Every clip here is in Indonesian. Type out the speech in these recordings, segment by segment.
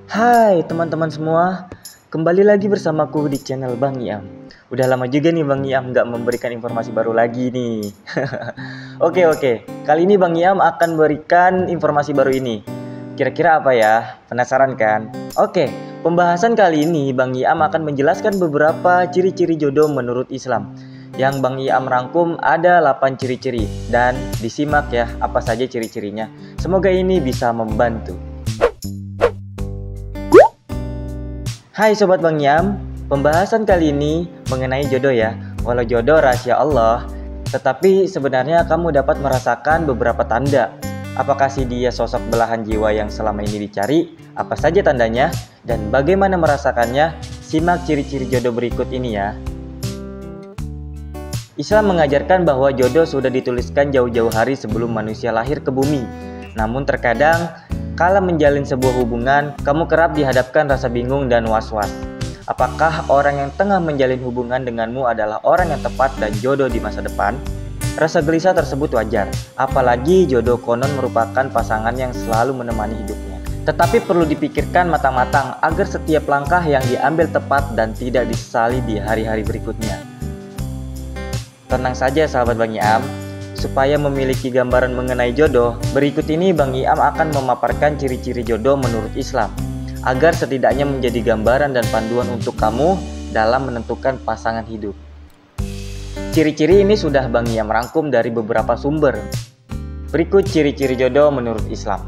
Hai teman-teman semua, kembali lagi bersamaku di channel Bang Iam. Udah lama juga nih Bang Iam nggak memberikan informasi baru lagi nih. Oke, kali ini Bang Iam akan berikan informasi baru ini. Kira-kira apa ya? Penasaran kan? Oke, pembahasan kali ini Bang Iam akan menjelaskan beberapa ciri-ciri jodoh menurut Islam. Yang Bang Iam rangkum ada 8 ciri-ciri, dan disimak ya apa saja ciri-cirinya. Semoga ini bisa membantu. Hai Sobat Bang Iam, pembahasan kali ini mengenai jodoh ya. Walau jodoh rahasia Allah, tetapi sebenarnya kamu dapat merasakan beberapa tanda. Apakah si dia sosok belahan jiwa yang selama ini dicari? Apa saja tandanya? Dan bagaimana merasakannya? Simak ciri-ciri jodoh berikut ini ya. Islam mengajarkan bahwa jodoh sudah dituliskan jauh-jauh hari sebelum manusia lahir ke bumi. Namun terkadang kala menjalin sebuah hubungan, kamu kerap dihadapkan rasa bingung dan was-was. Apakah orang yang tengah menjalin hubungan denganmu adalah orang yang tepat dan jodoh di masa depan? Rasa gelisah tersebut wajar, apalagi jodoh konon merupakan pasangan yang selalu menemani hidupnya. Tetapi perlu dipikirkan matang-matang agar setiap langkah yang diambil tepat dan tidak disesali di hari-hari berikutnya. Tenang saja sahabat Bang Iam, supaya memiliki gambaran mengenai jodoh, berikut ini Bang Iam akan memaparkan ciri-ciri jodoh menurut Islam, agar setidaknya menjadi gambaran dan panduan untuk kamu dalam menentukan pasangan hidup. Ciri-ciri ini sudah Bang Iam rangkum dari beberapa sumber. Berikut ciri-ciri jodoh menurut Islam.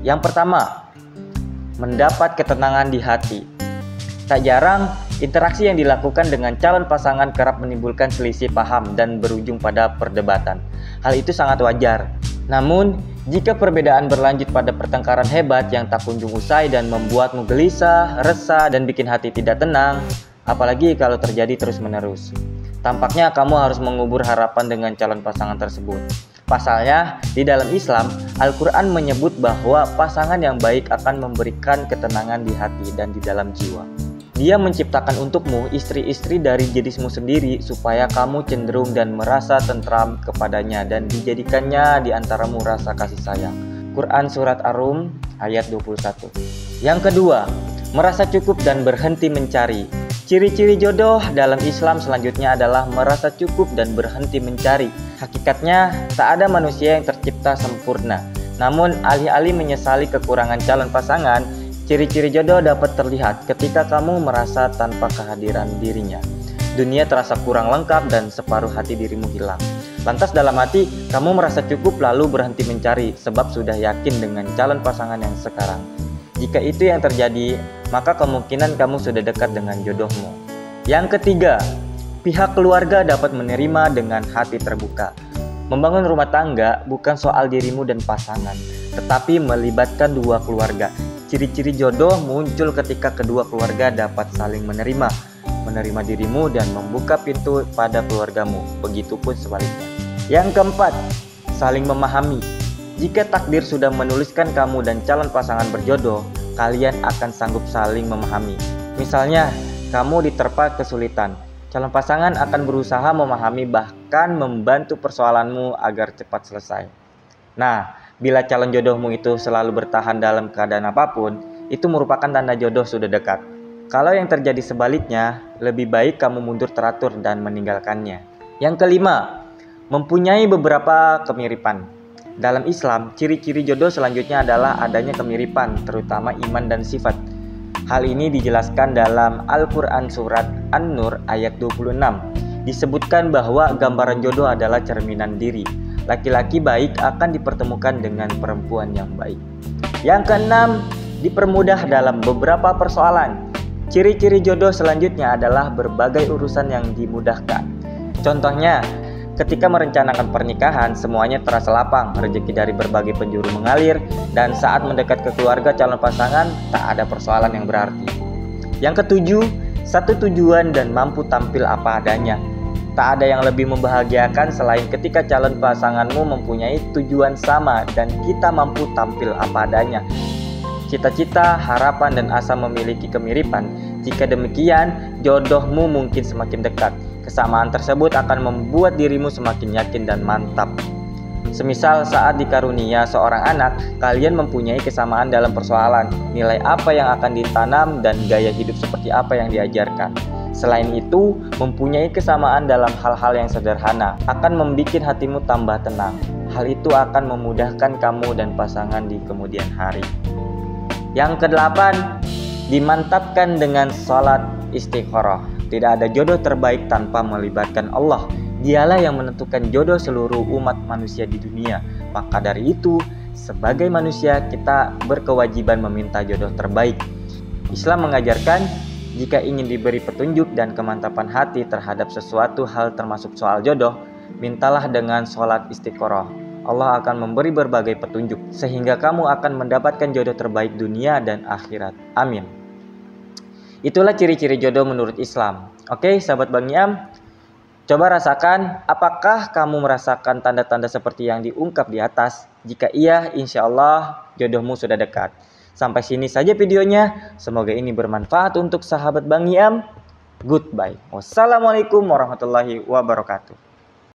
Yang pertama, mendapat ketenangan di hati. Tak jarang, interaksi yang dilakukan dengan calon pasangan kerap menimbulkan selisih paham dan berujung pada perdebatan. Hal itu sangat wajar. Namun, jika perbedaan berlanjut pada pertengkaran hebat yang tak kunjung usai dan membuatmu gelisah, resah, dan bikin hati tidak tenang, apalagi kalau terjadi terus-menerus, tampaknya kamu harus mengubur harapan dengan calon pasangan tersebut. Pasalnya, di dalam Islam, Al-Quran menyebut bahwa pasangan yang baik akan memberikan ketenangan di hati dan di dalam jiwa. Dia menciptakan untukmu istri-istri dari jenismu sendiri supaya kamu cenderung dan merasa tentram kepadanya dan dijadikannya di antaramu rasa kasih sayang. Quran Surat Ar-Rum ayat 21. Yang kedua, merasa cukup dan berhenti mencari. Ciri-ciri jodoh dalam Islam selanjutnya adalah merasa cukup dan berhenti mencari. Hakikatnya, tak ada manusia yang tercipta sempurna. Namun, alih-alih menyesali kekurangan calon pasangan, ciri-ciri jodoh dapat terlihat ketika kamu merasa tanpa kehadiran dirinya. Dunia terasa kurang lengkap dan separuh hati dirimu hilang. Lantas dalam hati, kamu merasa cukup lalu berhenti mencari sebab sudah yakin dengan calon pasangan yang sekarang. Jika itu yang terjadi, maka kemungkinan kamu sudah dekat dengan jodohmu. Yang ketiga, pihak keluarga dapat menerima dengan hati terbuka. Membangun rumah tangga bukan soal dirimu dan pasangan, tetapi melibatkan dua keluarga. Ciri-ciri jodoh muncul ketika kedua keluarga dapat saling menerima dirimu dan membuka pintu pada keluargamu, begitupun sebaliknya. Yang keempat, saling memahami. Jika takdir sudah menuliskan kamu dan calon pasangan berjodoh, kalian akan sanggup saling memahami. Misalnya, kamu diterpa kesulitan, calon pasangan akan berusaha memahami bahkan membantu persoalanmu agar cepat selesai. Nah, bila calon jodohmu itu selalu bertahan dalam keadaan apapun, itu merupakan tanda jodoh sudah dekat. Kalau yang terjadi sebaliknya, lebih baik kamu mundur teratur dan meninggalkannya. Yang kelima, mempunyai beberapa kemiripan. Dalam Islam, ciri-ciri jodoh selanjutnya adalah adanya kemiripan, terutama iman dan sifat. Hal ini dijelaskan dalam Al-Quran Surat An-Nur ayat 26. Disebutkan bahwa gambaran jodoh adalah cerminan diri. Laki-laki baik akan dipertemukan dengan perempuan yang baik. Yang keenam, dipermudah dalam beberapa persoalan. Ciri-ciri jodoh selanjutnya adalah berbagai urusan yang dimudahkan. Contohnya, ketika merencanakan pernikahan, semuanya terasa lapang, rezeki dari berbagai penjuru mengalir, dan saat mendekat ke keluarga calon pasangan, tak ada persoalan yang berarti. Yang ketujuh, satu tujuan dan mampu tampil apa adanya. Tak ada yang lebih membahagiakan selain ketika calon pasanganmu mempunyai tujuan sama dan kita mampu tampil apa adanya. Cita-cita, harapan, dan asa memiliki kemiripan. Jika demikian, jodohmu mungkin semakin dekat. Kesamaan tersebut akan membuat dirimu semakin yakin dan mantap. Semisal saat dikarunia seorang anak, kalian mempunyai kesamaan dalam persoalan, nilai apa yang akan ditanam dan gaya hidup seperti apa yang diajarkan. Selain itu, mempunyai kesamaan dalam hal-hal yang sederhana akan membuat hatimu tambah tenang. Hal itu akan memudahkan kamu dan pasangan di kemudian hari. Yang kedelapan, dimantapkan dengan sholat istikharah. Tidak ada jodoh terbaik tanpa melibatkan Allah. Dialah yang menentukan jodoh seluruh umat manusia di dunia. Maka dari itu, sebagai manusia kita berkewajiban meminta jodoh terbaik. Islam mengajarkan jika ingin diberi petunjuk dan kemantapan hati terhadap sesuatu hal termasuk soal jodoh, mintalah dengan sholat istikharah. Allah akan memberi berbagai petunjuk sehingga kamu akan mendapatkan jodoh terbaik dunia dan akhirat. Amin. Itulah ciri-ciri jodoh menurut Islam. Oke, sahabat Bang Niam, coba rasakan apakah kamu merasakan tanda-tanda seperti yang diungkap di atas. Jika iya, insya Allah jodohmu sudah dekat. Sampai sini saja videonya. Semoga ini bermanfaat untuk sahabat Bang Niam. Goodbye. Wassalamualaikum warahmatullahi wabarakatuh.